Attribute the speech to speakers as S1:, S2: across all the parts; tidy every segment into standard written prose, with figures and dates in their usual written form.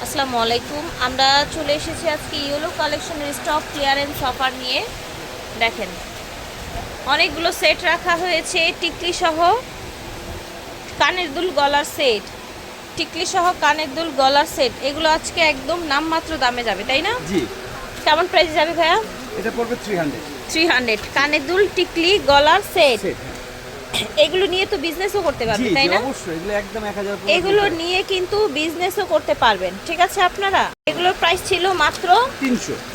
S1: আসসালামু আলাইকুম। আমরা চলে এসেছি আজকে ইয়েলো কালেকশনের স্টক ক্লিয়ারেন্স অফার নিয়ে। দেখেন অনেকগুলো সেট রাখা হয়েছে, টিকলি সহ কানের দুল গলার সেট, টিকলি সহ কানের দুল গলার সেট। এগুলো আজকে একদম নামমাত্র দামে যাবে, তাই না?
S2: জি।
S1: কেমন প্রাইস যাবে ভাইয়া?
S2: এটা পড়বে 300
S1: কানের দুল টিকলি গলার সেট। এগুলো নিয়ে তো বিজনেসও করতে পারবেন, তাই না?
S2: অবশ্যই, এগুলো একদম 1000।
S1: এগুলো নিয়ে কিন্তু বিজনেসও করতে পারবেন, ঠিক আছে? আপনারা এগুলোর প্রাইস ছিল মাত্র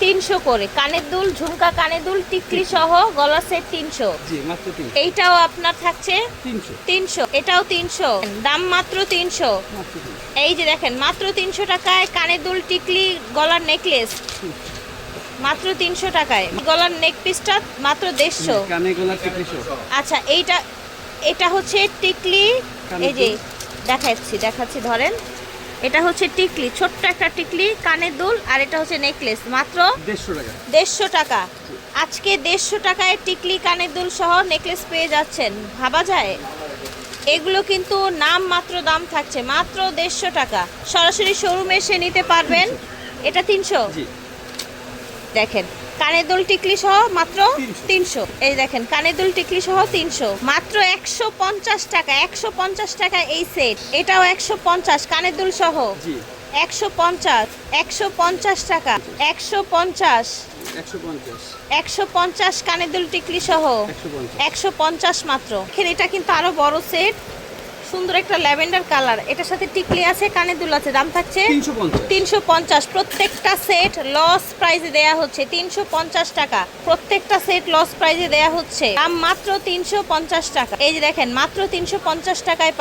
S1: 300 করে। কানের দুল, ঝুমকা, কানের দুল, টিকলি সহ গলার সেট 300।
S2: জি, মাত্র 300।
S1: এইটাও আপনার থাকছে 300, এটাও 300, দাম মাত্র 300। এই যে দেখেন মাত্র 300 টাকায় কানের দুল, টিকলি, গলার নেকলেস মাত্র 300 টাকায়। গলার নেক পিসটা মাত্র 150।
S2: কানে গলার টিকলি সহ।
S1: আচ্ছা, এটা হচ্ছে টিকলি। এই যে দেখাচ্ছি ধরেন, এটা হচ্ছে টিকলি, ছোট্ট একটা টিকলি কানের দুল, আর এটা হচ্ছে নেকলেস মাত্র 150 টাকা। আজকে 150 টাকায় টিকলি, কানের দুল সহ নেকলেস পেয়ে যাচ্ছেন, ভাবা যায়? এগুলো কিন্তু নাম মাত্র দাম থাকছে মাত্র 150 টাকা। সরাসরি শোরুমে এসে নিতে পারবেন। এটা 300। দেখেন কানের দুল টিকলি সহ মাত্র 300। এই দেখেন কানের দুল টিকলি সহ 300, মাত্র 150 টাকা। 150 টাকা এই সেট। এটাও 150 কানের দুল সহ। 150 টাকা। 150 কানের দুল টিকলি সহ 150 মাত্র। এটা কিন্তু আরো বড় সেট, সুন্দর একটা ল্যাভেন্ডার কালার। এটার সাথে টিকলি আছে, কানের দুল আছে, দাম থাকছে 350। প্রত্যেকটা সেট লস প্রাইসে দেয়া হচ্ছে 350 টাকা। প্রত্যেকটা সেট লস প্রাইসে দেয়া হচ্ছে, দাম মাত্র 350 টাকা। এই যে দেখেন মাত্র 350 টাকায়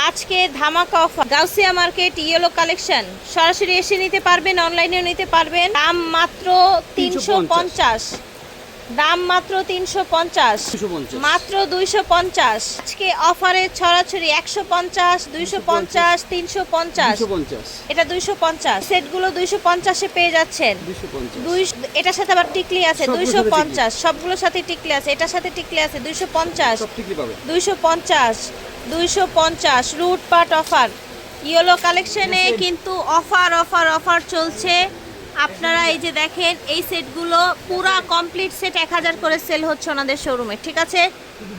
S1: আজকে ধামাকা offer. Gausia market yellow collection, সরাসরি এসে নিতে পারবেন, অনলাইনেও নিতে পারবেন। দাম মাত্র 350, দাম মাত্র 350, মাত্র 250। আজকে অফারে ছড়াছড়ি 150, 250, 350। এটা 250, সেটগুলো 250-এ পেয়ে যাচ্ছেন। এটার সাথে আবার টিকলি আছে 250, সবগুলোর সাথে টিকলি আছে। এটার সাথে টিকলি আছে 250, 250 রুট পার্ট অফার। ইয়েলো কালেকশনে কিন্তু অফার চলছে। আপনারা এই যে দেখেন, এই সেটগুলো পুরা কমপ্লিট সেট 1000 করে সেল হচ্ছে ওনাদের শোরুমে, ঠিক আছে?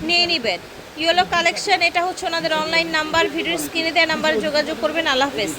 S1: নিয়ে নিবেন ইয়েলো কালেকশন। এটা হচ্ছে ওনাদের অনলাইন নাম্বার, ভিডিও স্ক্রিনে দেওয়া নাম্বারে যোগাযোগ করবেন। আল্লাহ হাফেজ।